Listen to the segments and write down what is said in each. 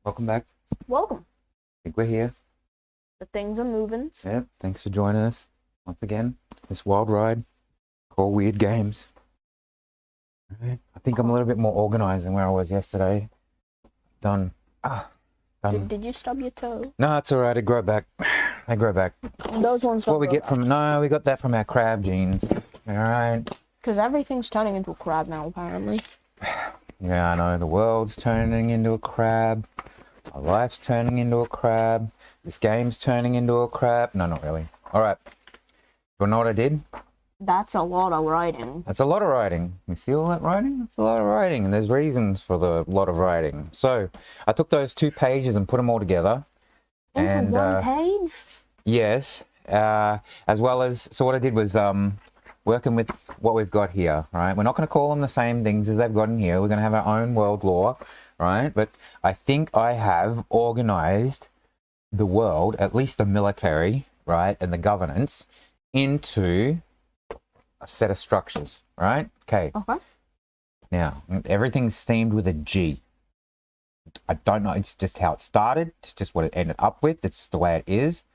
Welcome back. Welcome. I think we're here. The things are moving. Yeah, thanks for joining us once again. This wild ride called Weird Games. Alright, I think I'm a little bit more organized than where I was yesterday. Done. Did you stub your toe? No, it's alright. It grow back. They grow back. Those ones. That's what we get from. No, we got that from our crab genes. Alright. Because everything's turning into a crab now, apparently. Yeah, I know. The world's turning into a crab. My life's turning into a crab. This game's turning into a crab. No, not really. Alright. You know what I did? That's a lot of writing. That's a lot of writing. You see all that writing? That's a lot of writing, and there's reasons for the lot of writing. So I took those 2 pages and put them all together. Into one page? Yes. As well as, so what I did was working with what we've got here, right? We're not going to call them the same things as they've got in here. We're going to have our own world law, right? But I think I have organized the world, at least the military, right, and the governance, into a set of structures, right? Okay. Okay. Now, everything's themed with a G. I don't know, it's just how it started. It's just what it ended up with. It's just the way it is.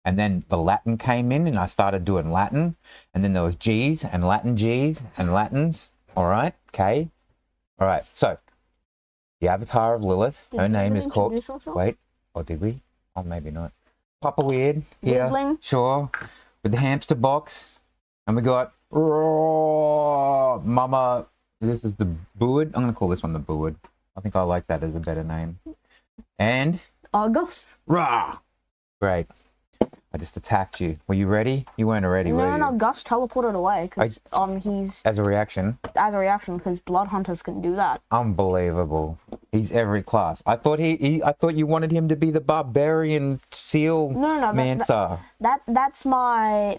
And then the Latin came in and I started doing Latin. And then there was G's and Latin G's and Latins. All right. Okay. All right. So the avatar of Lilith, her name is called, wait, or did we? Oh, maybe not. Papa Weird here. Weirdling. Sure. With the hamster box. And we got Mama. This is the Buid. I'm going to call this one the Buid. I think I like that as a better name. And August. Rah! Great. I just attacked you. Were you ready? You weren't ready, were you? No, Gus teleported away because he's as a reaction. As a reaction, because blood hunters can do that. Unbelievable. He's every class. I thought I thought you wanted him to be the barbarian seal mancer. That's my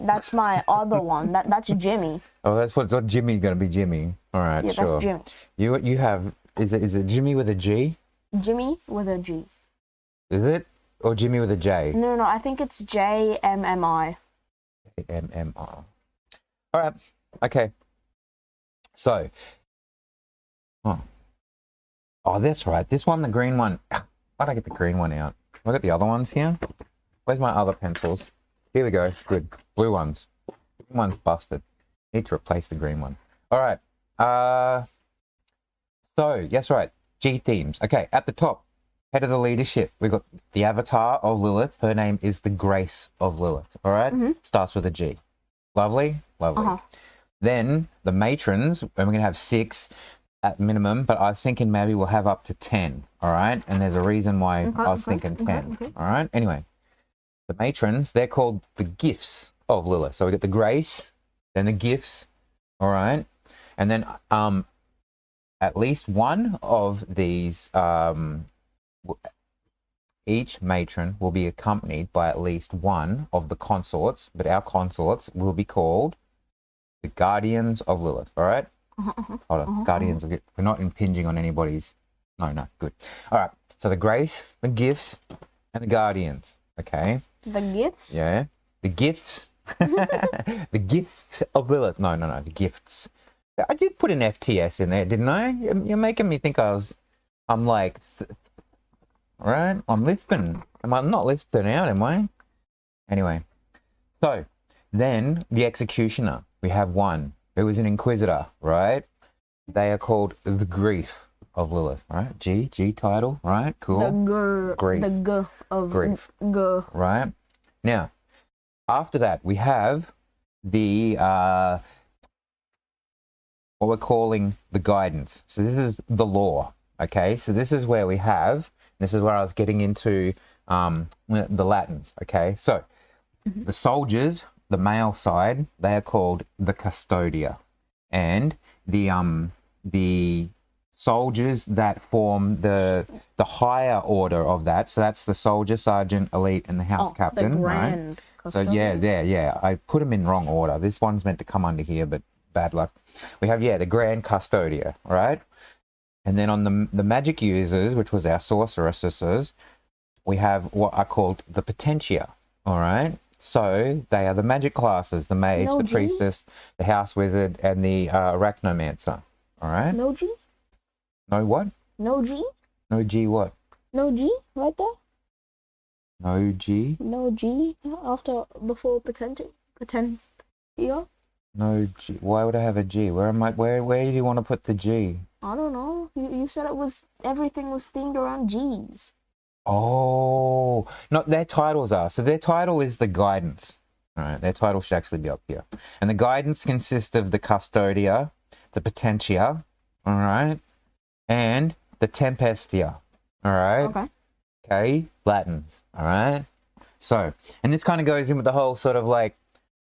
other one. That's Jimmy. Oh, that's what Jimmy's gonna be. Jimmy. All right, yeah, sure. That's Jimmy. You have is it Jimmy with a G? Jimmy with a G. Is it? Or Jimmy with a J? No, I think it's JMMI. JMMR. All right. Okay. So. Oh, that's right. This one, the green one. Why'd I get the green one out? I got the other ones here. Where's my other pencils? Here we go. Good. Blue ones. Green one's busted. Need to replace the green one. All right. So, yes, right. G themes. Okay, at the top. Head of the leadership, we've got the avatar of Lilith. Her name is the Grace of Lilith. All right? Starts with a G. Lovely? Lovely. Then the matrons, and we're going to have 6 at minimum, but I was thinking maybe we'll have up to 10. All right? And there's a reason why I was thinking 10. All right? Anyway, the matrons, they're called the gifts of Lilith. So we got the Grace, then the gifts. All right? And then at least one of these... each matron will be accompanied by at least one of the consorts, but our consorts will be called the Guardians of Lilith. All right? Hold on. Guardians of it. We're not impinging on anybody's. No, good. All right. So the Grace, the Gifts, and the Guardians. Okay. The gifts? Yeah. The gifts. The gifts of Lilith. No. The gifts. I did put an FTS in there, didn't I? You're making me think I'm like. Right? I'm lisping. I'm not lisping out, am I? Anyway. So, then the executioner. We have one. It was an inquisitor, right? They are called the Grief of Lilith, right? G title, right? Cool. Grief. The G of Grief. G. Right? Now, after that, we have the, what we're calling the guidance. So this is the law, okay? So this is where we have... This is where I was getting into the Latins, okay? So, the soldiers, the male side, they are called the Custodia. And the soldiers that form the higher order of that, so that's the soldier, sergeant, elite, and the house captain, the grand right? custodian. So, yeah. I put them in wrong order. This one's meant to come under here, but bad luck. We have, the grand custodia, right? And then on the magic users, which was our sorceresses, we have what are called the Potentia, all right? So they are the magic classes, the mage, the priestess, the house wizard, and the arachnomancer, all right? No G? No what? No G? No G what? No G right there. No G. No G before potential. No G. Why would I have a G? Where am I? Where do you want to put the G? I don't know. You said everything was themed around G's. Oh, no, their titles are. So their title is the guidance. All right, their title should actually be up here. And the guidance consists of the custodia, the potentia, all right, and the tempestia, all right. Okay. Okay, Latins, all right. So, and this kind of goes in with the whole sort of like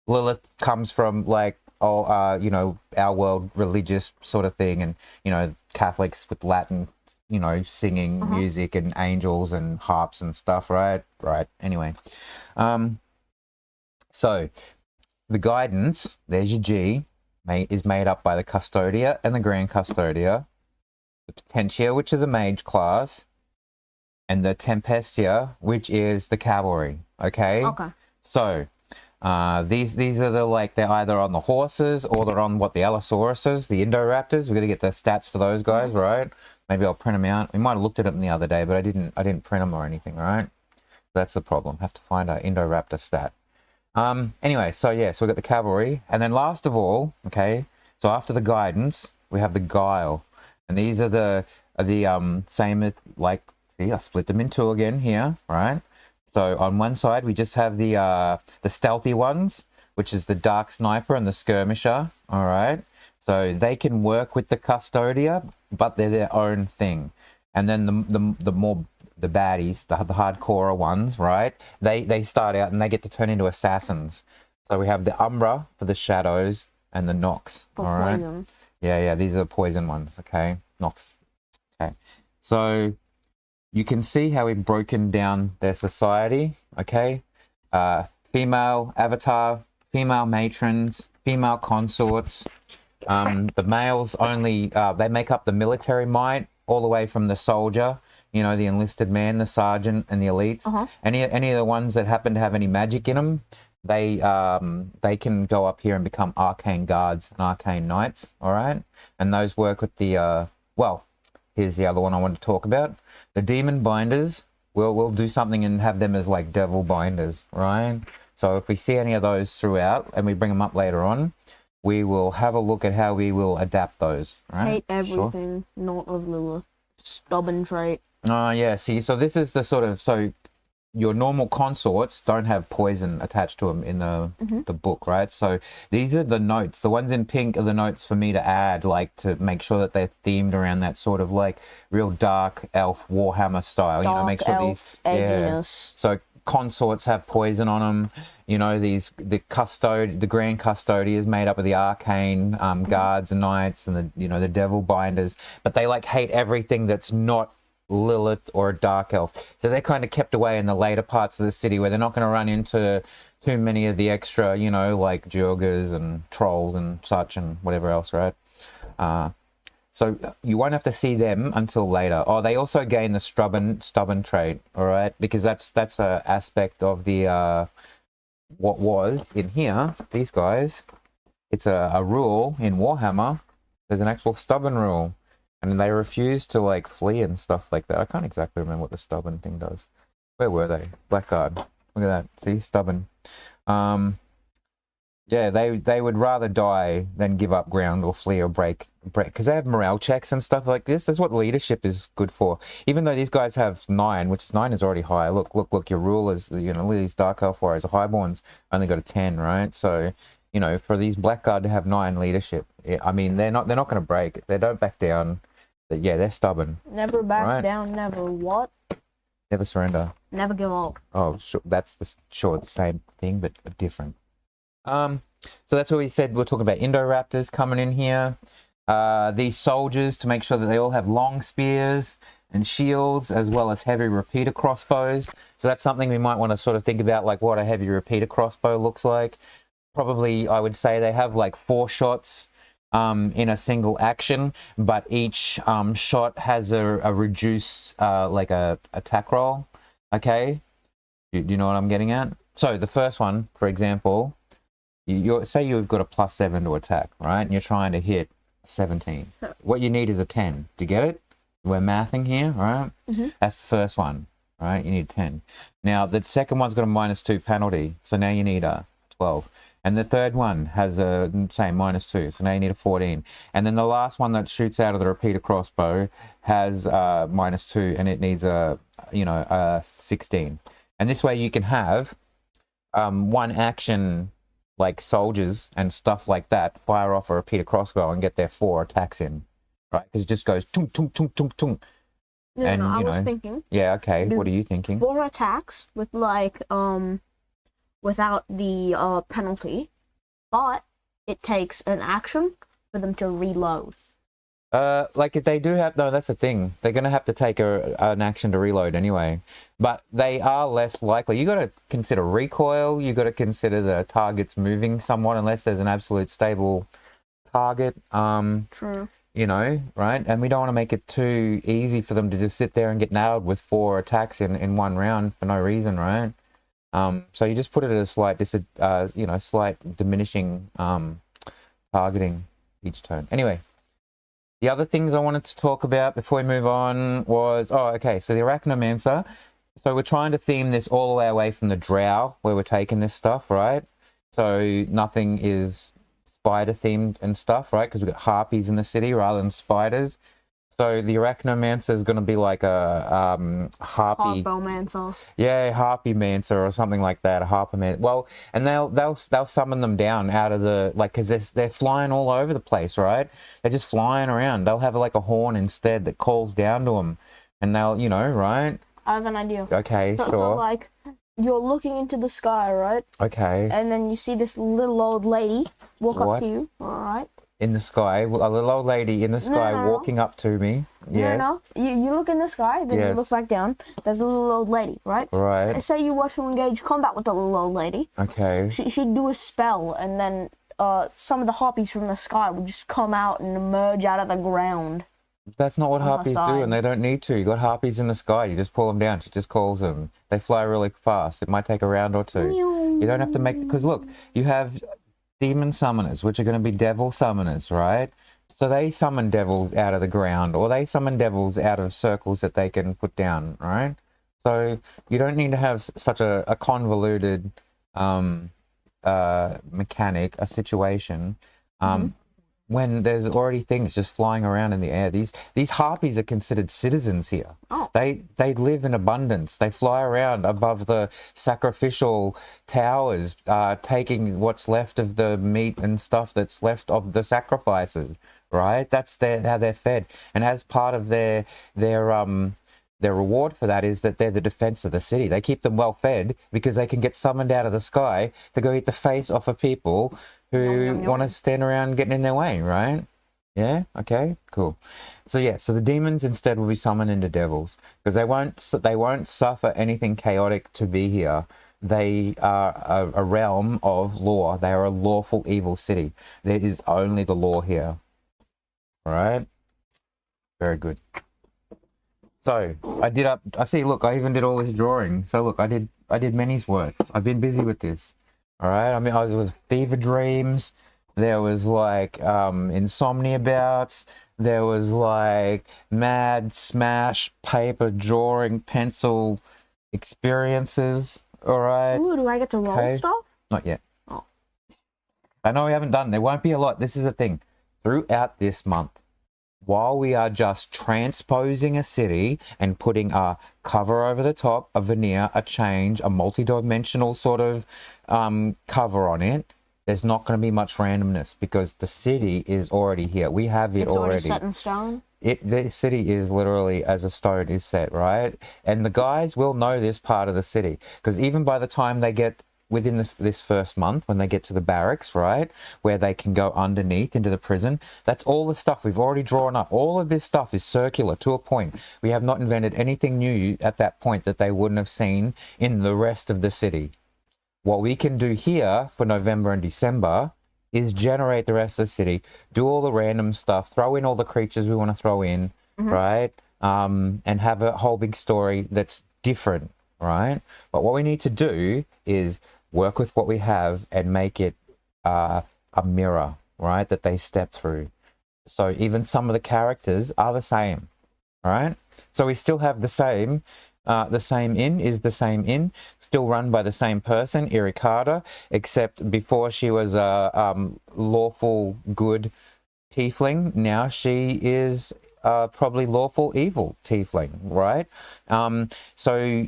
Lilith comes from like you know, our world religious sort of thing, and you know, Catholics with Latin, you know, singing music and angels and harps and stuff, right? Right. Anyway, so the guidance, there's your G, is made up by the custodia and the grand custodia, the potentia, which is the mage class, and the tempestia, which is the cavalry. Okay. Okay. So these are the, like, they're either on the horses or they're on what, the Allosauruses, the Indoraptors. We're gonna get the stats for those guys, right? Maybe I'll print them out. We might have looked at them the other day, but I didn't print them or anything, all right? That's the problem. Have to find our Indoraptor stat. Anyway, so yeah, so we've got the cavalry, and then last of all, okay, so after the guidance, we have the guile, and these are the same as, like, see, I split them in two again here, right? So on one side we just have the stealthy ones, which is the dark sniper and the skirmisher, all right? So they can work with the custodia, but they're their own thing. And then the baddies, the hardcore ones, right? They start out and they get to turn into assassins. So we have the Umbra for the shadows and the Nox. For all right. poison. Yeah, these are the poison ones. Okay, Nox. Okay, so you can see how we've broken down their society. Okay, female avatar, female matrons, female consorts. The males only they make up the military might, all the way from the soldier, you know, the enlisted man, the sergeant, and the elites. Any of the ones that happen to have any magic in them, they can go up here and become arcane guards and arcane knights. All right, and those work with the well, here's the other one I want to talk about, the demon binders. We'll do something and have them as like devil binders, right? So if we see any of those throughout and we bring them up later on, we will have a look at how we will adapt those, right? Hate everything not of Lilith. Stubborn trait. Oh, yeah. See, so this is the sort of, so your normal consorts don't have poison attached to them in the book, right? So these are the notes. The ones in pink are the notes for me to add, like, to make sure that they're themed around that sort of like real dark elf Warhammer style. Dark you know, make sure elf these edginess. So consorts have poison on them. You know, the grand custody is made up of the arcane guards and knights and the devil binders, but they like hate everything that's not Lilith or a dark elf. So they're kind of kept away in the later parts of the city where they're not going to run into too many of the extra, you know, like Jurgers and trolls and such and whatever else, right? So you won't have to see them until later. Oh, they also gain the stubborn trait, all right? Because that's a aspect of the what was in here, these guys. It's a rule in Warhammer. There's an actual stubborn rule, and they refuse to like flee and stuff like that. I can't exactly remember what the stubborn thing does. Where were they? Blackguard. Look at that. See, stubborn. Yeah, they would rather die than give up ground or flee or break, because they have morale checks and stuff like this. That's what leadership is good for. Even though these guys have 9, which is 9 is already high. Look, your rulers, you know, these Dark Elf warriors, Highborns only got a 10, right? So, you know, for these Blackguard to have 9 leadership, I mean, they're not going to break. They don't back down. Yeah, they're stubborn. Never back down, never what? Never surrender. Never give up. Oh, sure, that's the same thing, but different. So that's what we said. We're talking about Indoraptors coming in here. These soldiers, to make sure that they all have long spears and shields, as well as heavy repeater crossbows. So that's something we might want to sort of think about, like what a heavy repeater crossbow looks like. Probably, I would say they have like 4 shots in a single action, but each shot has a reduced like a attack roll. Okay, do you know what I'm getting at? So the first one, for example, say you've got a +7 to attack, right? And you're trying to hit 17. What you need is a 10. Do you get it? We're mathing here, right? That's the first one, right? You need 10. Now, the second one's got a -2 penalty, so now you need a 12. And the third one has a, same, -2, so now you need a 14. And then the last one that shoots out of the repeater crossbow has -2, and it needs a, a 16. And this way you can have one action, like soldiers and stuff like that, fire off a repeater crossbow and get their 4 attacks in, right? Because it just goes tung, tung, tung, tung, tung. And I was thinking. Yeah, okay. What are you thinking? 4 attacks with like without the penalty, but it takes an action for them to reload. Like if they do have, no, that's the thing. They're going to have to take an action to reload anyway, but they are less likely. You got to consider recoil. You got to consider the target's moving somewhat, unless there's an absolute stable target. True. Right? And we don't want to make it too easy for them to just sit there and get nailed with 4 attacks in one round for no reason, right? So you just put it at a slight, slight diminishing targeting each turn. Anyway. The other things I wanted to talk about before we move on was, so the Arachnomancer. So we're trying to theme this all the way away from the Drow, where we're taking this stuff, right? So nothing is spider themed and stuff, right? Because we've got harpies in the city rather than spiders. So the Arachnomancer is going to be like a harpy. Harpomancer. Yeah, harpymancer or something like that. A harpomancer. Well, and they'll summon them down out of the, like, because they're flying all over the place, right? They're just flying around. They'll have like a horn instead that calls down to them, and they'll, right? I have an idea. Okay, so, sure. So like, you're looking into the sky, right? Okay. And then you see this little old lady walk up to you. All right. In the sky, a little old lady in the sky walking up to me. Yes. No. You look in the sky, then you look back down. There's a little old lady, right? Right. Say you want to engage combat with the little old lady. Okay. She'd do a spell, and then some of the harpies from the sky would just come out and emerge out of the ground. That's not what harpies do, and they don't need to. You got harpies in the sky. You just pull them down. She just calls them. They fly really fast. It might take a round or 2. You don't have to make, because look, you have demon summoners, which are going to be devil summoners, right? So they summon devils out of the ground, or they summon devils out of circles that they can put down, right? So you don't need to have such a convoluted mechanic, a situation, when there's already things just flying around in the air. These harpies are considered citizens here. Oh. They live in abundance. They fly around above the sacrificial towers, taking what's left of the meat and stuff that's left of the sacrifices, right? That's how they're fed. And as part of their reward for that is that they're the defense of the city. They keep them well fed because they can get summoned out of the sky to go eat the face off of people who want to stand around getting in their way, right? Yeah? Okay, cool. So yeah, so the demons instead will be summoned into devils because they won't suffer anything chaotic to be here. They are a realm of law. They are a lawful evil city. There is only the law here. All right? Very good. So I see, look, I even did all this drawing. So look, I did Manny's work. I've been busy with this. All right. I mean, there was fever dreams. There was like insomnia bouts. There was like mad smash paper drawing pencil experiences. All right. Ooh, do I get to roll stuff? Not yet. Oh. I know we haven't done. There won't be a lot. This is the thing. Throughout this month, while we are just transposing a city and putting a cover over the top, a veneer, a change, a multi-dimensional sort of cover on it, there's not going to be much randomness because the city is already here. We have it already. It's already set in stone? The city is literally as a stone is set, right? And the guys will know this part of the city because even by the time they get within this first month, when they get to the barracks, right, where they can go underneath into the prison, that's all the stuff we've already drawn up. All of this stuff is circular to a point. We have not invented anything new at that point that they wouldn't have seen in the rest of the city. What we can do here for November and December is generate the rest of the city, do all the random stuff, throw in all the creatures we want to throw in, right, and have a whole big story that's different, right? But what we need to do is work with what we have and make it a mirror, right, that they step through. So even some of the characters are the same. All right. So we still have the same inn is the same inn, still run by the same person, Irikada, except before she was a lawful good tiefling. Now she is probably lawful evil tiefling, right? So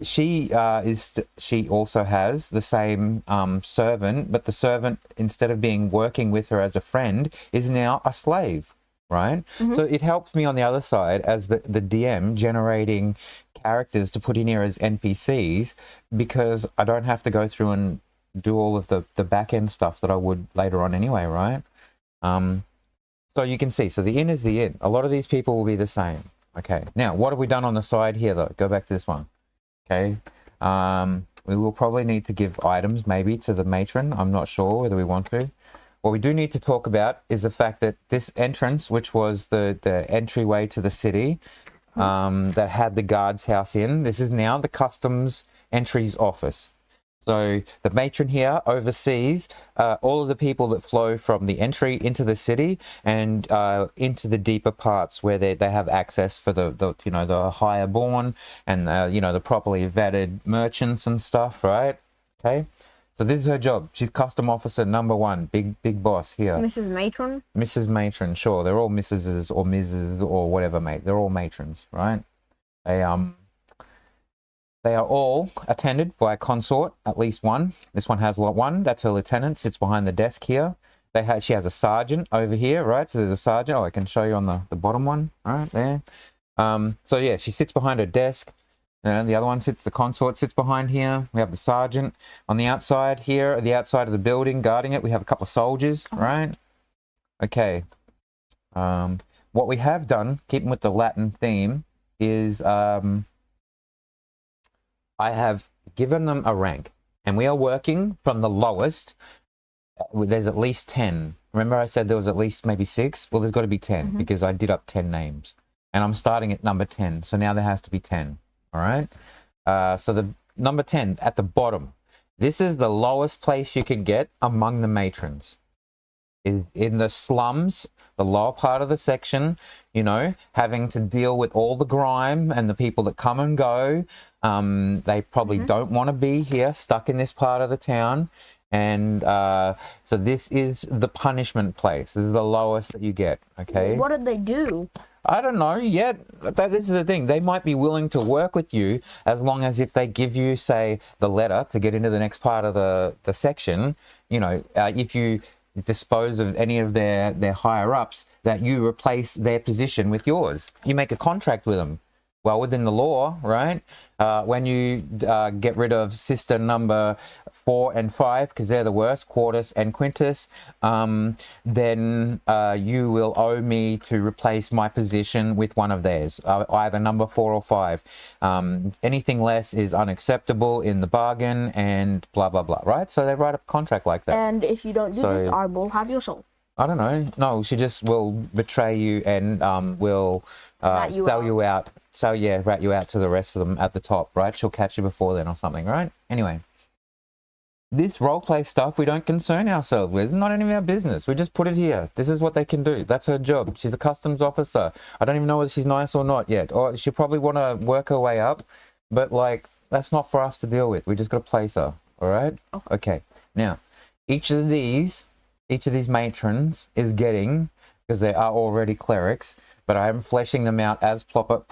she also has the same servant, but the servant, instead of being working with her as a friend, is now a slave, right? So it helps me on the other side as the DM generating characters to put in here as NPCs, because I don't have to go through and do all of the back end stuff that I would later on anyway, right? So you can see, so the inn is the inn. A lot of these people will be the same. Okay, now what have we done on the side here though? Go back to this one. Okay, we will probably need to give items maybe to the matron. I'm not sure whether we want to. What we do need to talk about is the fact that this entrance, which was the entryway to the city, that had the guard's house in, this is now the customs entries office. So the matron here oversees all of the people that flow from the entry into the city and into the deeper parts where they have access for the higher born and the properly vetted merchants and stuff, right? Okay, so this is her job. She's custom officer number 1, big boss here. Mrs. Matron. Mrs. Matron, sure. They're all Mrs. or Mrs. or whatever, mate. They're all matrons, right? They are all attended by a consort, at least one. This one has lot 1. That's her lieutenant, sits behind the desk here. She has a sergeant over here, right? So there's a sergeant. Oh, I can show you on the bottom one, right there. So yeah, she sits behind her desk. And the other one the consort sits behind here. We have the sergeant. On the outside here, at the outside of the building, guarding it, we have a couple of soldiers, right? Okay. What we have done, keeping with the Latin theme, is I have given them a rank, and we are working from the lowest. There's at least 10. Remember I said there was at least maybe 6? Well, there's got to be 10 because I did up 10 names. And I'm starting at number 10. So now there has to be 10. All right? So the number 10 at the bottom. This is the lowest place you can get among the matrons. Is in the slums, the lower part of the section, having to deal with all the grime and the people that come and go. They probably don't want to be here, stuck in this part of the town. And so this is the punishment place. This is the lowest that you get, okay? What did they do? I don't know yet. This is the thing. They might be willing to work with you as long as if they give you, say, the letter to get into the next part of the section, if you dispose of any of their higher ups, that you replace their position with yours. You make a contract with them. Well, within the law, right? When you get rid of sister number 4 and 5, because they're the worst, Quartus and Quintus, then you will owe me to replace my position with one of theirs, either number 4 or 5. Anything less is unacceptable in the bargain, and blah, blah, blah, right? So they write a contract like that. And if you don't do this, I will have your soul. I don't know. No, she just will betray you and will sell you out. So yeah, rat you out to the rest of them at the top, right? She'll catch you before then or something, right? Anyway, this roleplay stuff we don't concern ourselves with. It's not any of our business. We just put it here. This is what they can do. That's her job. She's a customs officer. I don't even know whether she's nice or not yet. Or she'll probably want to work her way up, but like that's not for us to deal with. We just got to place her. All right? Okay. Now, each of these matrons is getting, because they are already clerics, but I am fleshing them out as proper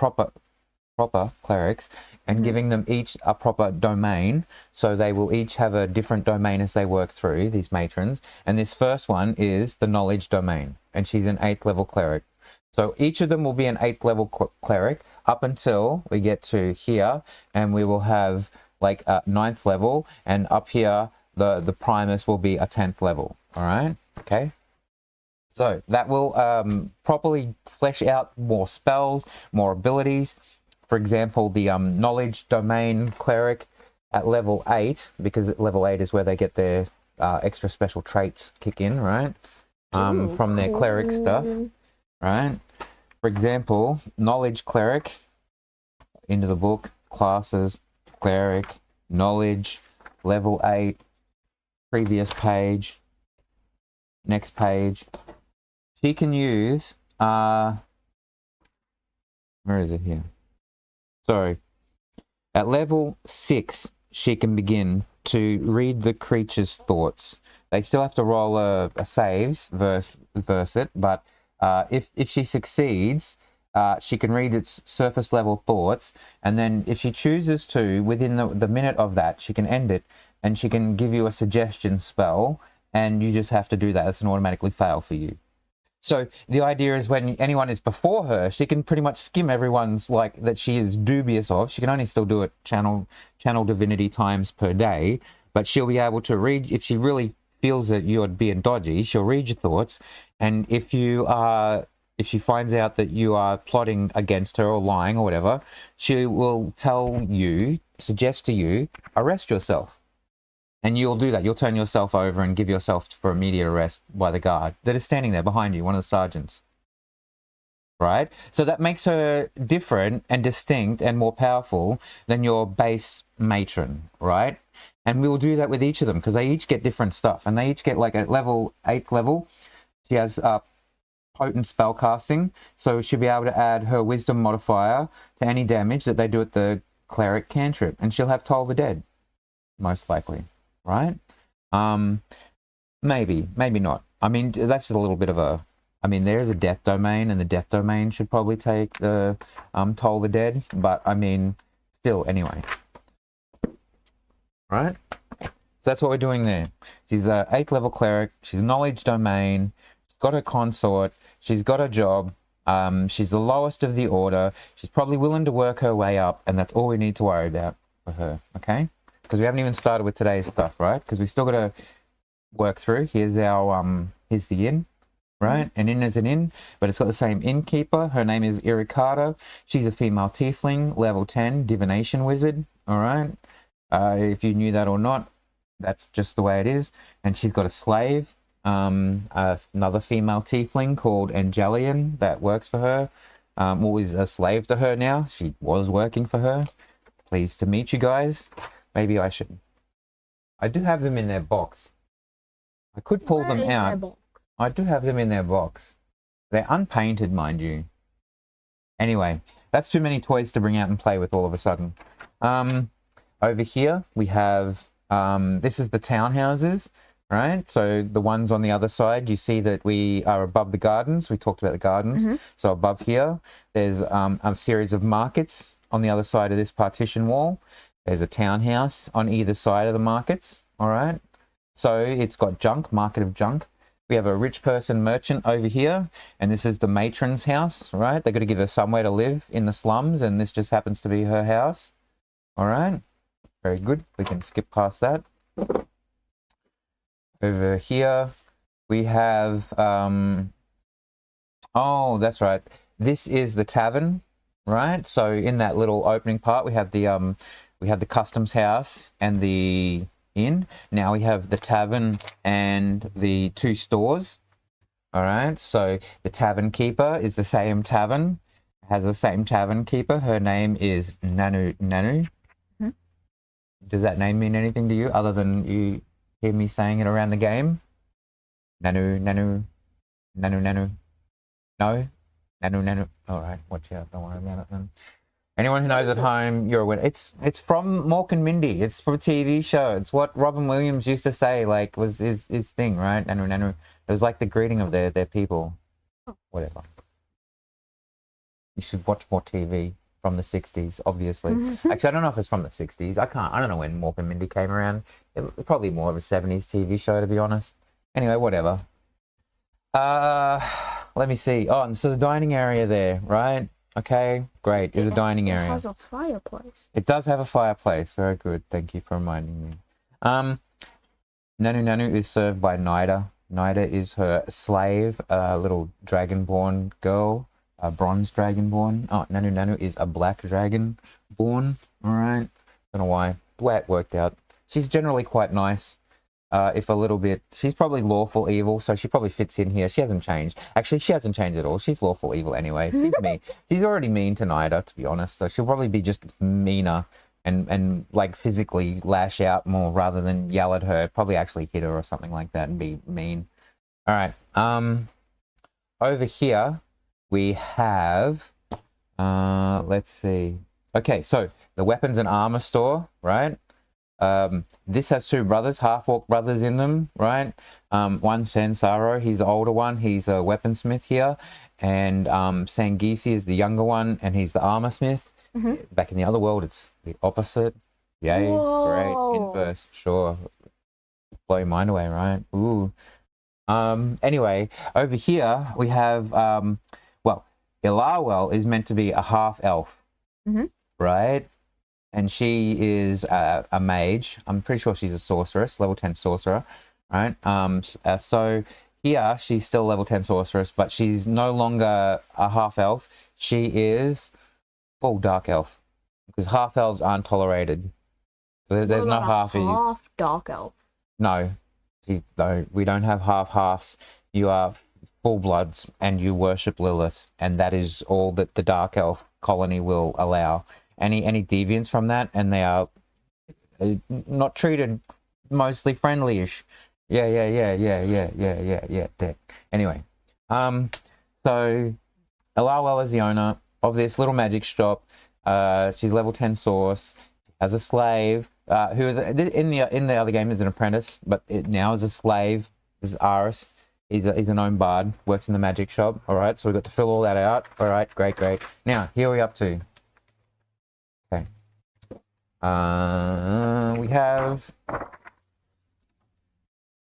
clerics and giving them each a proper domain. So they will each have a different domain as they work through, these matrons. And this first one is the knowledge domain, and she's an 8th level cleric. So each of them will be an 8th level cleric up until we get to here, and we will have like a 9th level, and up here the primus will be a 10th level. All right? Okay. So that will properly flesh out more spells, more abilities. For example, the knowledge domain cleric at level 8, because level 8 is where they get their extra special traits kick in, right? From their cleric stuff, right? For example, knowledge cleric, into the book, classes, cleric, knowledge, level 8, previous page, next page. She can use Where is it here? Sorry. At level 6, she can begin to read the creature's thoughts. They still have to roll a saves versus it, but if she succeeds, she can read its surface level thoughts, and then if she chooses to, within the minute of that, she can end it, and she can give you a suggestion spell, and you just have to do that. It's an automatically fail for you. So the idea is when anyone is before her, she can pretty much skim everyone's like that she is dubious of. She can only still do it channel divinity times per day, but she'll be able to read if she really feels that you're being dodgy. She'll read your thoughts, and if she finds out that you are plotting against her or lying or whatever, she will suggest to you, arrest yourself. And you'll do that. You'll turn yourself over and give yourself for immediate arrest by the guard that is standing there behind you, one of the sergeants. Right? So that makes her different and distinct and more powerful than your base matron, right? And we will do that with each of them because they each get different stuff. And they each get like at level 8th level. She has potent spell casting. So she'll be able to add her wisdom modifier to any damage that they do at the cleric cantrip. And she'll have Toll the Dead, most likely. Right? Maybe not. I mean, that's a little bit of a... I mean, there's a death domain, and the death domain should probably take the Toll the Dead, but I mean, still, anyway. Right? So that's what we're doing there. She's a 8th level cleric. She's knowledge domain. She's got her consort. She's got a job. She's the lowest of the order. She's probably willing to work her way up, and that's all we need to worry about for her, okay? Because we haven't even started with today's stuff, right? Because we still got to work through. Here's our here's the inn, right? An inn is an inn, but it's got the same innkeeper. Her name is Irikata. She's a female tiefling, level 10 divination wizard. All right. If you knew that or not, that's just the way it is. And she's got a slave, another female tiefling called Angelian that works for her. Well, is a slave to her now. She was working for her. Pleased to meet you guys. Maybe I should. I do have them in their box. I could pull them out. I do have them in their box. They're unpainted, mind you. Anyway, that's too many toys to bring out and play with all of a sudden. Over here, we have, this is the townhouses, right? So the ones on the other side, you see that we are above the gardens. We talked about the gardens. So above here, there's a series of markets on the other side of this partition wall. There's a townhouse on either side of the markets, all right? So it's got junk, market of junk. We have a rich person merchant over here, and this is the matron's house, right? They've got to give her somewhere to live in the slums, and this just happens to be her house, all right? Very good. We can skip past that. Over here, we have, oh, that's right. This is the tavern, right? So in that little opening part, we have the customs house and the inn. Now we have the tavern and the 2 stores. All right. So the tavern keeper is the same tavern, has the same tavern keeper. Her name is Nanu. Does that name mean anything to you other than you hear me saying it around the game? Nanu. No? Nanu. All right. Watch out. Don't worry about it then. Anyone who knows at home, you're a winner. It's from Mork and Mindy. It's from a TV show. It's what Robin Williams used to say, like, was his thing, right? Nanu. It was like the greeting of their people. Whatever. You should watch more TV from the 60s, obviously. Actually, I don't know if it's from the 60s. I don't know when Mork and Mindy came around. It was probably more of a 70s TV show, to be honest. Anyway, whatever. Let me see. Oh, and so the dining area there, right? Okay, great. Is a dining area. It has a fireplace. It does have a fireplace. Very good. Thank you for reminding me. Nanu is served by Nida. Nida is her slave, a little dragonborn girl, a bronze dragonborn. Oh, Nanu is a black dragonborn. All right. Don't know why. The way it worked out. She's generally quite nice. If a little bit, she's probably lawful evil, so she probably fits in here. She hasn't changed. Actually, she hasn't changed at all. She's lawful evil anyway. She's mean. She's already mean to Nida, to be honest. So she'll probably be just meaner and like physically lash out more rather than yell at her. Probably actually hit her or something like that and be mean. All right. Over here we have Let's see. Okay, so the weapons and armor store, right? This has two brothers, half-orc brothers in them, right? One Sansaro, he's the older one, he's a weaponsmith here, and Sangisi is the younger one, and he's the armor smith. Back in the other world, it's the opposite. Yay, Whoa. great, inverse, sure. Blow your mind away, right? Ooh. Anyway, over here we have, well, Lvl is meant to be a half-elf, right? And she is a mage. I'm pretty sure she's a sorceress, level 10 sorcerer, right? So here she's still level 10 sorceress, but she's no longer a half elf. She is full dark elf because half elves aren't tolerated. There's no half dark elf. No, we don't have halves. You are full bloods, and you worship Lilith, and that is all that the dark elf colony will allow. Any deviance from that, and they are not treated mostly friendly-ish. Yeah. Anyway, so Lvl is the owner of this little magic shop. She's level 10 source, has a slave who is in the other game is an apprentice, but now is a slave. This is Aris. He's a known bard, works in the magic shop. All right, so we've got to fill all that out. All right, great. Now, here we up to. Okay. We have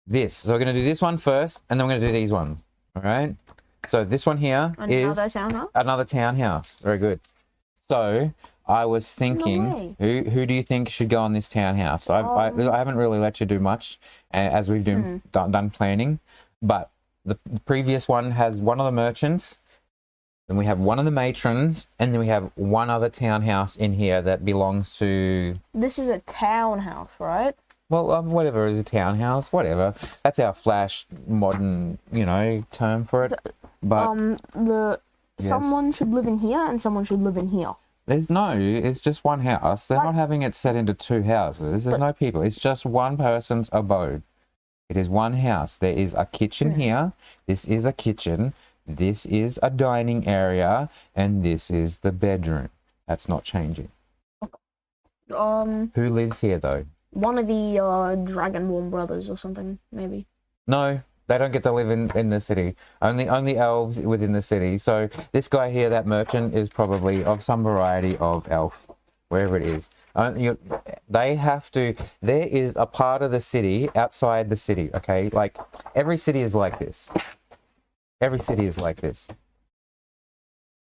this. So we're going to do this one first, and then we're going to do these ones. All right. So this one here is another townhouse. Very good. So I was thinking, who do you think should go on this townhouse? I haven't really let you do much as we've done planning, but the previous one has one of the merchants, then we have one of the matrons, and then we have one other townhouse in here that belongs to... This is a townhouse, right? Well, whatever is a townhouse, whatever. That's our flash modern, term for it. So, but someone should live in here and someone should live in here. It's just one house. They're not having it set into two houses. There's no people. It's just one person's abode. It is one house. There is a kitchen here. This is a kitchen. This is a dining area, and this is the bedroom. That's not changing. Who lives here though? One of the Dragonborn brothers or something, maybe. No, they don't get to live in the city. Only elves within the city. So this guy here, that merchant, is probably of some variety of elf, wherever it is. They have to. There is a part of the city outside the city. Okay, like every city is like this. Every city is like this.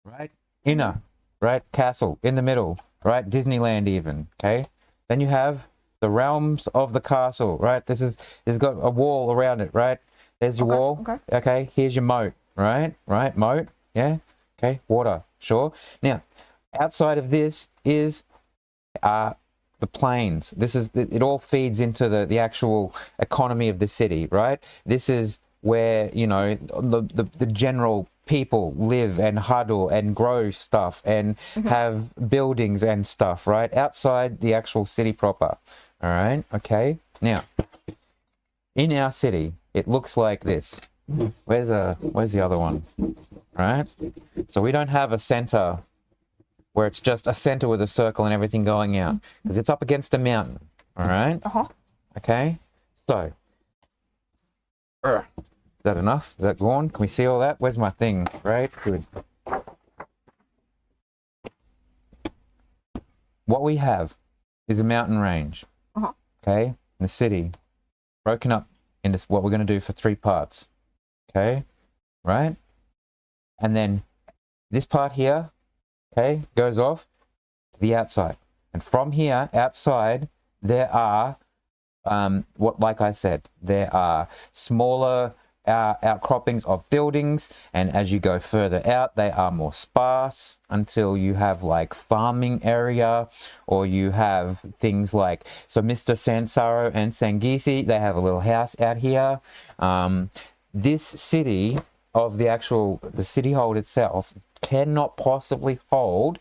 Right? Inner, right? Castle, in the middle, right? Disneyland even, okay? Then you have the realms of the castle, right? It's got a wall around it, right? There's your wall, okay? Here's your moat, right? Moat, yeah? Okay, water, sure. Now, outside of this is the plains. It all feeds into the actual economy of the city, right? This is where the general people live and huddle and grow stuff and have buildings and stuff, right? Outside the actual city proper. All right, okay. Now, in our city, it looks like this. Where's the other one? All right. So we don't have a center where it's just a center with a circle and everything going out because it's up against a mountain. All right. Okay. So. Is that enough? Is that gone? Can we see all that? Where's my thing? Right? Good. What we have is a mountain range. Okay? In the city. Broken up into what we're going to do for 3 parts. Okay? Right? And then this part here, okay, goes off to the outside. And from here, outside, there are, like I said, there are smaller outcroppings of buildings, and as you go further out they are more sparse until you have like farming area, or you have things like, so Mr. Sansaro and Sangisi, they have a little house out here. This city of the CityHold itself cannot possibly hold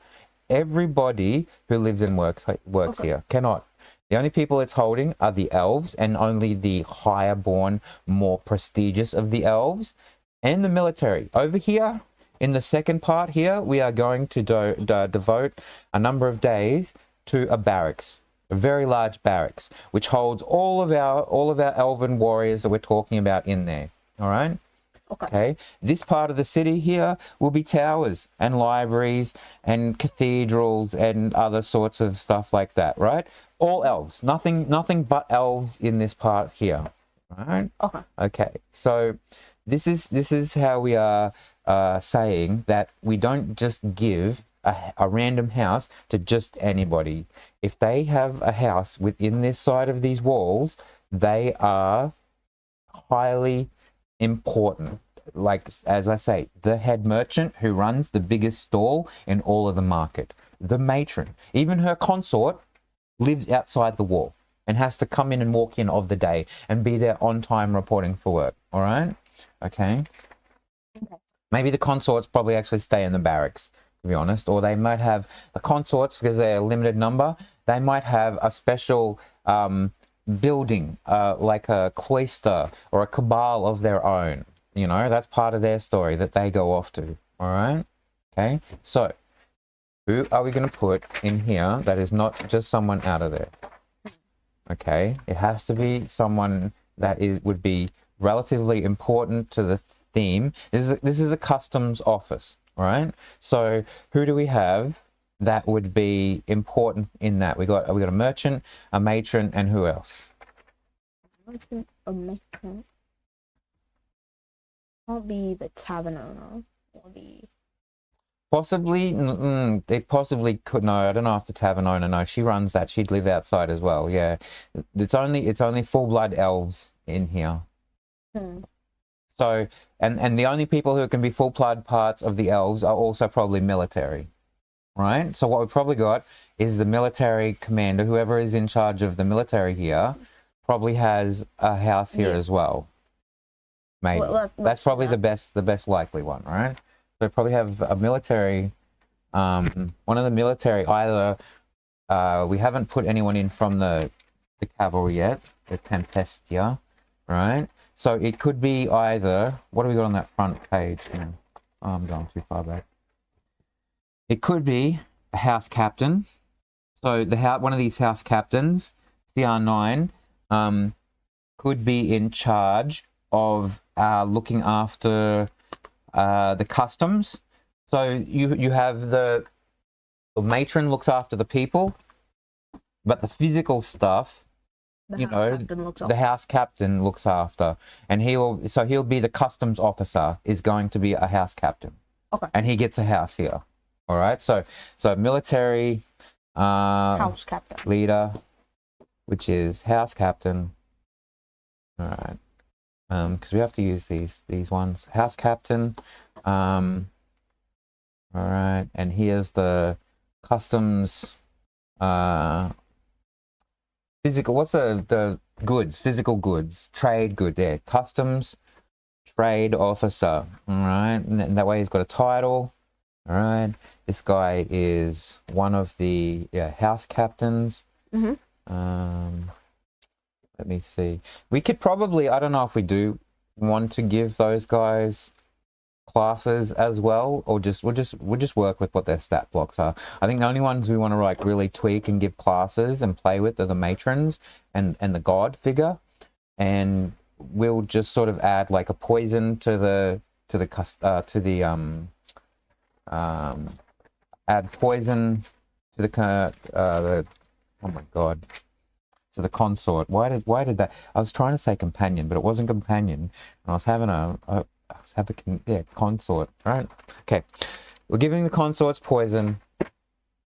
everybody who lives and works here. Cannot. The only people it's holding are the elves, and only the higher born, more prestigious of the elves, and the military. Over here, in the second part here, we are going to devote a number of days to a barracks, a very large barracks, which holds all of our elven warriors that we're talking about in there. All right. Okay. This part of the city here will be towers and libraries and cathedrals and other sorts of stuff like that. Right. All elves. Nothing but elves in this part here. Right. Okay. So this is how we are saying that we don't just give a random house to just anybody. If they have a house within this side of these walls, they are highly important. Like, as I say, the head merchant who runs the biggest stall in all of the market, the matron, even her consort lives outside the wall and has to come in and walk in of the day and be there on time reporting for work. All right. Okay. Maybe the consorts probably actually stay in the barracks, to be honest, or they might have the consorts, because they're a limited number, they might have a special building, like a cloister or a cabal of their own. You know, that's part of their story that they go off to. All right. Okay. So who are we going to put in here that is not just someone out of there? Okay. It has to be someone that would be relatively important to the theme. This is a customs office. All right. So who do we have that would be important in that? We got a merchant, a matron, and who else? A matron. Won't be the tavern owner. Or the Possibly. They possibly could. No, I don't know if the tavern owner. No, she runs that. She'd live outside as well. Yeah. It's only full blood elves in here. So, and the only people who can be full blood parts of the elves are also probably military, right? So what we've probably got is the military commander, whoever is in charge of the military here, probably has a house here as well. Maybe that's probably the best likely one, right? So we probably have a military, one of the military. Either we haven't put anyone in from the cavalry yet, the Tempestia, right? So it could be either, what do we got on that front page? Oh, I'm going too far back. It could be a house captain. So one of these house captains, CR9, could be in charge of looking after the customs. So you have the matron looks after the people, but the physical stuff, the house captain looks after, and he'll be the customs officer, is going to be a house captain. Okay. And he gets a house here. All right. So military house captain leader, which is house captain. All right. Because we have to use these ones. House captain. All right. And here's the customs physical, what's the goods, physical goods, trade good there, customs trade officer. All right. And that way he's got a title. All right. This guy is one of the house captains. Let me see. We could probably, I don't know if we do want to give those guys classes as well, or we'll just work with what their stat blocks are. I think the only ones we want to like really tweak and give classes and play with are the matrons and the god figure, and we'll just sort of add like a poison add poison to the oh my god, to the consort. Why did that? I was trying to say companion, but it wasn't companion, and I was having consort. All right. Okay. We're giving the consorts poison.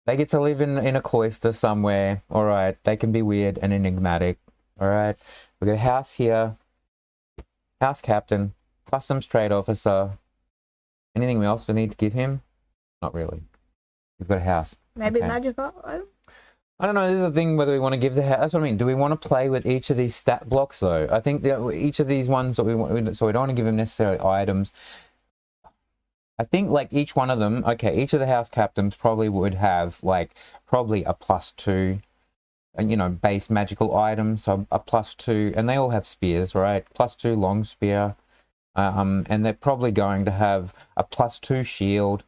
They get to live in a cloister somewhere. All right. They can be weird and enigmatic. All right. We got a house here. House captain. Customs trade officer. Anything else we need to give him? Not really. He's got a house. Maybe okay. magic. I don't know. This is the thing, whether we want to give the house. That's what I mean. Do we want to play with each of these stat blocks, though? I think each of these ones that we want, so we don't want to give them necessarily items. I think like each one of them, okay, each of the house captains probably would have like probably a +2, base magical item. So a +2, and they all have spears, right? +2 long spear. And they're probably going to have a +2 shield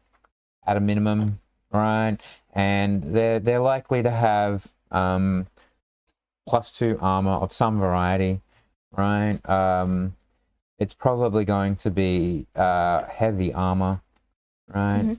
at a minimum, right? And they're likely to have +2 armor of some variety, right? It's probably going to be heavy armor, right?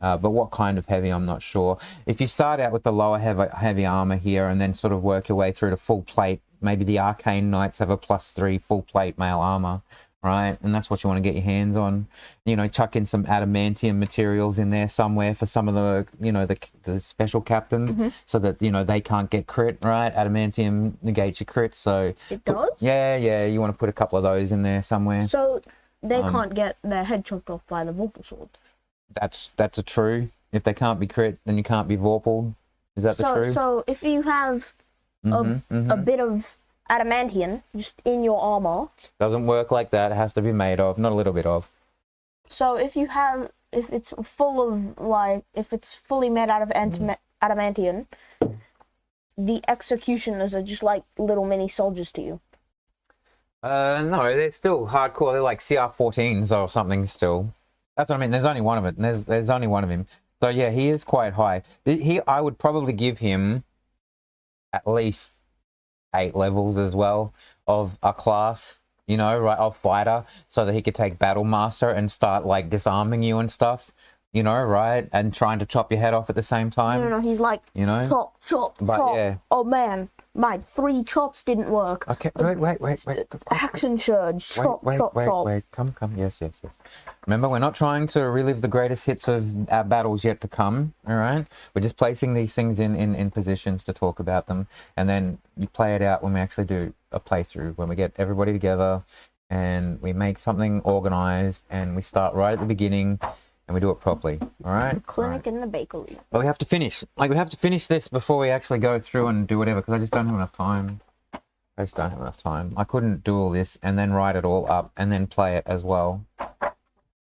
But what kind of heavy, I'm not sure. If you start out with the lower heavy armor here and then sort of work your way through to full plate, maybe the Arcane Knights have a +3 full plate mail armor, right? And that's what you want to get your hands on. You know, chuck in some adamantium materials in there somewhere for some of the, you know, the special captains, so that, you know, they can't get crit, right? Adamantium negates your crit, so... It does? Yeah, you want to put a couple of those in there somewhere. So they can't get their head chopped off by the Vorpal Sword? That's a true. If they can't be crit, then you can't be Vorpal. Is that the true? So if you have a bit of adamantium just in your armor... Doesn't work like that. It has to be made of, not a little bit of. So if it's full of, like, if it's fully made out of adamantium, the executioners are just like little mini soldiers to you. No, they're still hardcore. They're like CR14s or something still. That's what I mean. There's only one of it. And there's only one of him. So yeah, he is quite high. I would probably give him at least 8 levels as well of a class, you know, right, of fighter, so that he could take Battle Master and start like disarming you and stuff, you know, right, and trying to chop your head off at the same time. No, he's like, you know, chop. Yeah. Oh man, my 3 chops didn't work. Okay, wait. Action surge, chop. Wait. Come. Yes. Remember, we're not trying to relive the greatest hits of our battles yet to come, all right? We're just placing these things in positions to talk about them, and then you play it out when we actually do a playthrough, when we get everybody together and we make something organized and we start right at the beginning and we do it properly, all right? Clinic in the bakery. But we have to finish. Like, we have to finish this before we actually go through and do whatever, because I just don't have enough time. I couldn't do all this and then write it all up and then play it as well.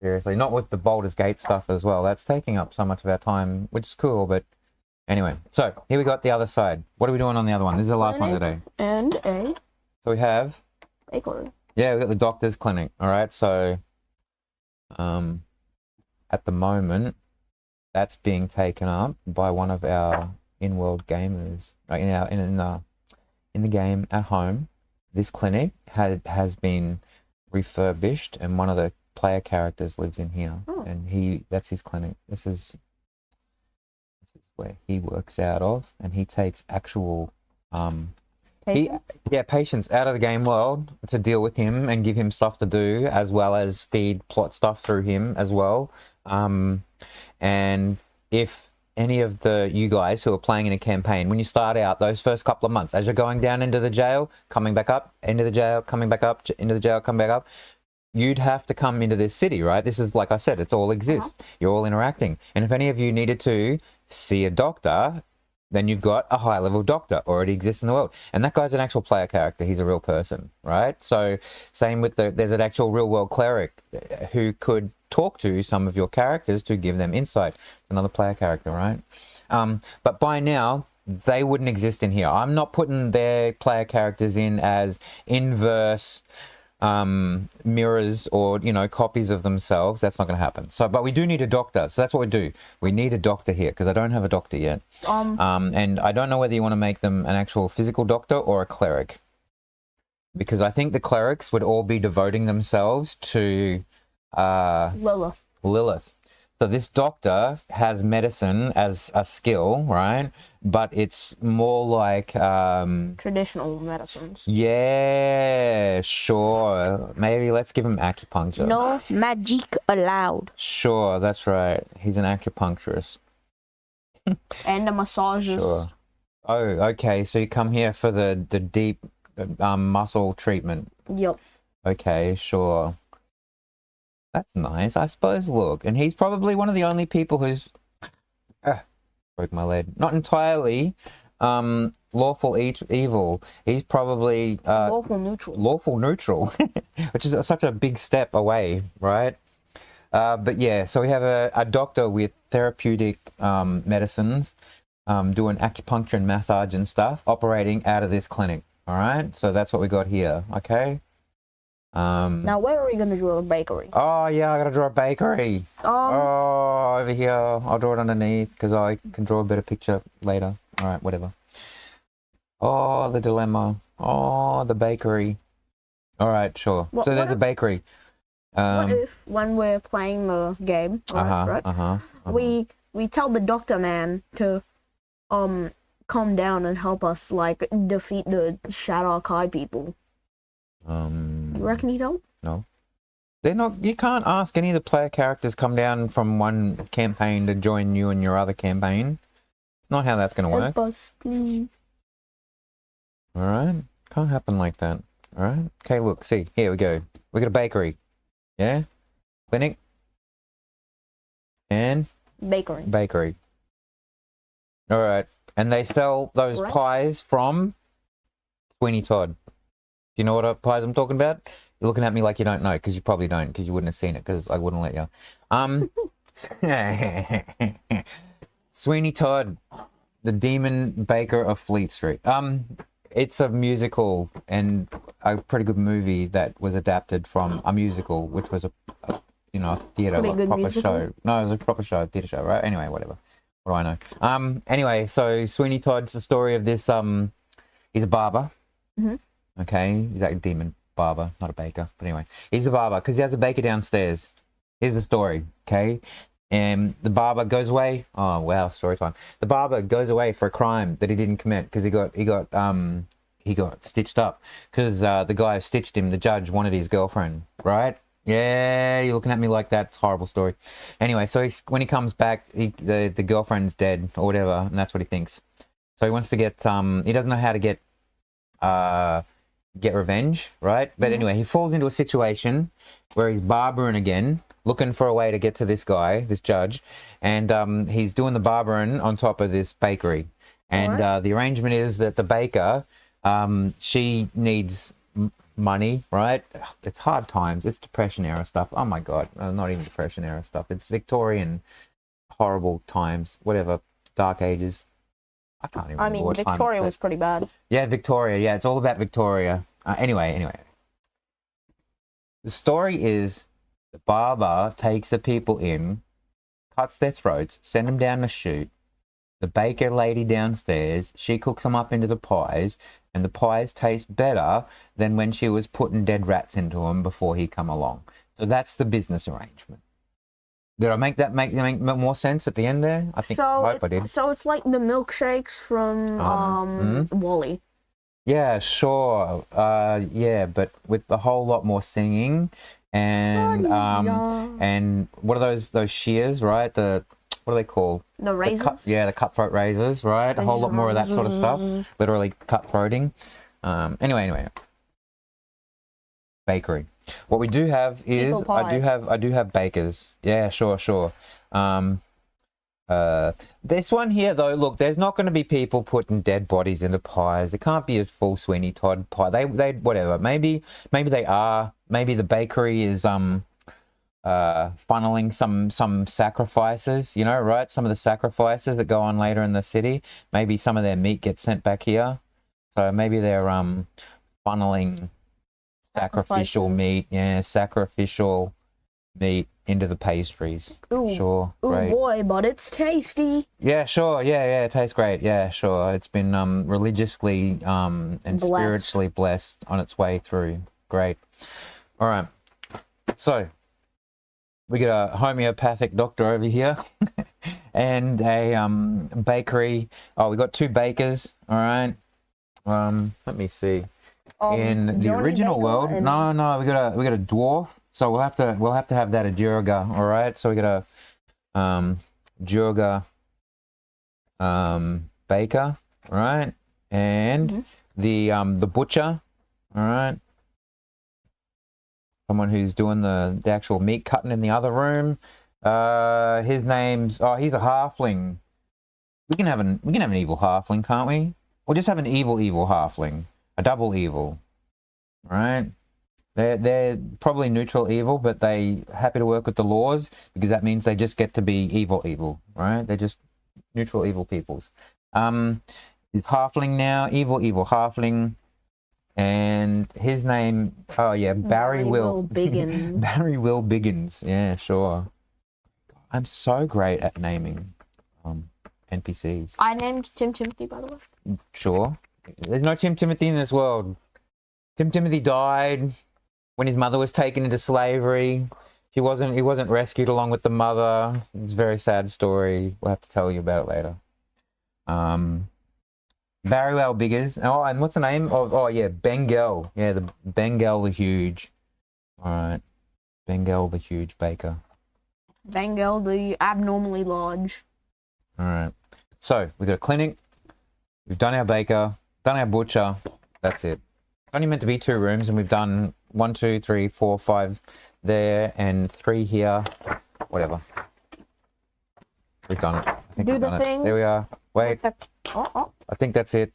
Seriously, not with the Baldur's Gate stuff as well. That's taking up so much of our time, which is cool, but anyway. So, here we got the other side. What are we doing on the other one? This is the last one today. And a... So we have... bakery. Yeah, we got the doctor's clinic, all right? So, at the moment, that's being taken up by one of our in-world gamers, in the game at home. This clinic has been refurbished, and one of the player characters lives in here, and that's his clinic. This is where he works out of, and he takes actual patients out of the game world to deal with him and give him stuff to do, as well as feed plot stuff through him as well. And if any of you guys who are playing in a campaign, when you start out, those first couple of months, as you're going down into the jail, coming back up, into the jail, coming back up, into the jail, coming back up, you'd have to come into this city, right? This is, like I said, it's all exists. You're all interacting. And if any of you needed to see a doctor, then you've got a high-level doctor already exists in the world. And that guy's an actual player character. He's a real person, right? So same with there's an actual real-world cleric who could talk to some of your characters to give them insight. It's another player character, right? But by now, they wouldn't exist in here. I'm not putting their player characters in as inverse mirrors or, you know, copies of themselves. That's not going to happen. So, but we do need a doctor. So that's what we do. We need a doctor here, because I don't have a doctor yet. And I don't know whether you want to make them an actual physical doctor or a cleric, because I think the clerics would all be devoting themselves to Lilith. So this doctor has medicine as a skill, right? But it's more like... traditional medicines. Yeah, sure. Maybe let's give him acupuncture. No magic allowed. Sure, that's right. He's an acupuncturist. And a massager. Sure. Oh, okay. So you come here for the deep muscle treatment. Yep. Okay, sure. That's nice, I suppose. Look, and he's probably one of the only people who's broke my leg. Not entirely lawful evil. He's probably lawful neutral. Lawful neutral, which is such a big step away, right? But yeah, so we have a doctor with therapeutic medicines, doing acupuncture and massage and stuff, operating out of this clinic. All right, so that's what we got here. Okay. Now, where are we gonna draw a bakery? Oh yeah, I gotta draw a bakery. Oh, over here. I'll draw it underneath because I can draw a better picture later. All right, whatever. Oh, the dilemma. Oh, the bakery. All right, sure. So there's a bakery. What if when we're playing the game, we tell the doctor man to calm down and help us like defeat the Shadow Kai people. You reckon he'd help? No. They're not. You can't ask any of the player characters come down from one campaign to join you in your other campaign. It's not how that's going to work. Help us, please. All right. Can't happen like that. All right. Okay, look. See. Here we go. We got a bakery. Yeah? Clinic. And? Bakery. All right. And they sell those pies from Sweeney Todd. Do you know what pies I'm talking about? You're looking at me like you don't know, because you probably don't, because you wouldn't have seen it, because I wouldn't let you. Sweeney Todd, the Demon Baker of Fleet Street. It's a musical and a pretty good movie that was adapted from a musical, which was a theatre, like proper show. No, it was a proper show, theatre show, right? Anyway, whatever. What do I know? Anyway, so Sweeney Todd's the story of this. He's a barber. Okay, he's like a demon barber, not a baker. But anyway, he's a barber because he has a baker downstairs. Here's the story, okay? And the barber goes away. Oh wow, story time. The barber goes away for a crime that he didn't commit because he got stitched up because the guy who stitched him, the judge, wanted his girlfriend, right? Yeah, you're looking at me like that. It's a horrible story. Anyway, so when he comes back, the girlfriend's dead or whatever, and that's what he thinks. So he wants to get he doesn't know how to get revenge, right? But anyway, he falls into a situation where he's barbering again, looking for a way to get to this guy, this judge, and he's doing the barbering on top of this bakery. And the arrangement is that the baker, she needs money, right? It's hard times. It's Depression era stuff. Oh my God, not even Depression era stuff. It's Victorian horrible times, whatever, Dark Ages. I can't even remember what Victoria was pretty bad. Yeah, Victoria. Yeah, it's all about Victoria. Anyway. The story is the barber takes the people in, cuts their throats, send them down to shoot. The baker lady downstairs, she cooks them up into the pies, and the pies taste better than when she was putting dead rats into them before he come along. So that's the business arrangement. Did I make that make more sense at the end there? I hope I did. So it's like the milkshakes from Wall-E. Yeah, sure. Yeah, but with a whole lot more singing and what are those shears, right? What are they called? The razors? The cutthroat razors, right? A whole lot more of that sort of stuff. Literally cutthroating. Anyway. Bakery. What we do have is I do have bakers. Yeah, sure. This one here though, look, there's not going to be people putting dead bodies into pies. It can't be a full Sweeney Todd pie. They whatever. Maybe they are. Maybe the bakery is funneling some sacrifices, right? Some of the sacrifices that go on later in the city. Maybe some of their meat gets sent back here. So maybe they're funneling sacrificial meat, sacrificial meat into the pastries. Ooh, sure. Ooh great. Boy, but it's tasty. Yeah, sure. Yeah, it tastes great. Yeah, sure. It's been religiously and spiritually blessed on its way through. Great. All right. So we got a homeopathic doctor over here and a bakery. Oh, we got two bakers. All right. Let me see. In the original world, no, we got a dwarf, so we'll have to have that a Durga, all right? So we got a Durga baker, all right? And the butcher, all right? Someone who's doing the actual meat cutting in the other room. His name's he's a halfling. We can have an evil halfling, can't we? Or just have an evil halfling. A double evil, right? They're probably neutral evil, but they happy to work with the laws because that means they just get to be evil, right? They're just neutral evil peoples. Is halfling now evil halfling? And his name, oh yeah, Barry Will Biggins. Barry Will Biggins. Yeah, sure. I'm so great at naming NPCs. I named Tim Timothy, by the way. Sure. There's no Tim Timothy in this world. Tim Timothy died when his mother was taken into slavery. He wasn't rescued along with the mother. It's a very sad story. We'll have to tell you about it later. Barry Will Biggers. Oh, and what's the name of? Oh yeah, Bengal. Yeah, the Bengal the Huge. All right, Bengal the Huge Baker. Bengal the abnormally large. All right. So we've got a clinic. We've done our baker. Done our butcher. That's it. It's only meant to be 2 rooms, and we've done 1, 2, 3, 4, 5 there, and 3 here. Whatever. We've done it. I think Do we've the done it. things. There we are. Wait. Oh. I think that's it.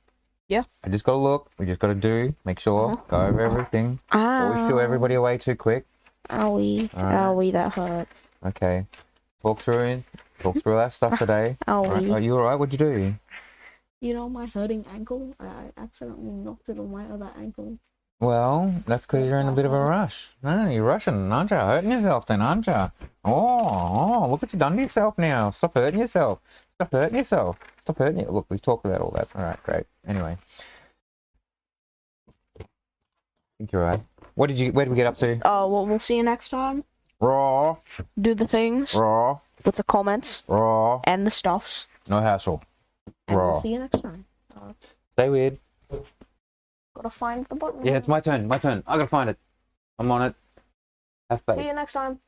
Yeah. I just gotta look. We just gotta do. Make sure. Go over everything. Always shoo everybody away too quick. Owie. All right. Owie, that hurt. Okay. Talk through that stuff today. Owie. Right. Are you alright? What'd you do? You know my hurting ankle? I accidentally knocked it on my other ankle. Well, that's because you're in a bit of a rush. No, you're rushing, aren't you? Hurting yourself then, aren't you? Oh, look what you've done to yourself now. Stop hurting yourself. Stop hurting yourself. Stop hurting it. Look, we've talked about all that. All right, great. Anyway. I think you're right. Where did we get up to? Oh, well, we'll see you next time. Raw. Do the things. Raw. With the comments. Raw. And the stuffs. No hassle. And Raw. we'll see you next time. Stay weird. Gotta find the button. Yeah, it's my turn. I gotta find it. I'm on it. Have faith. See you next time.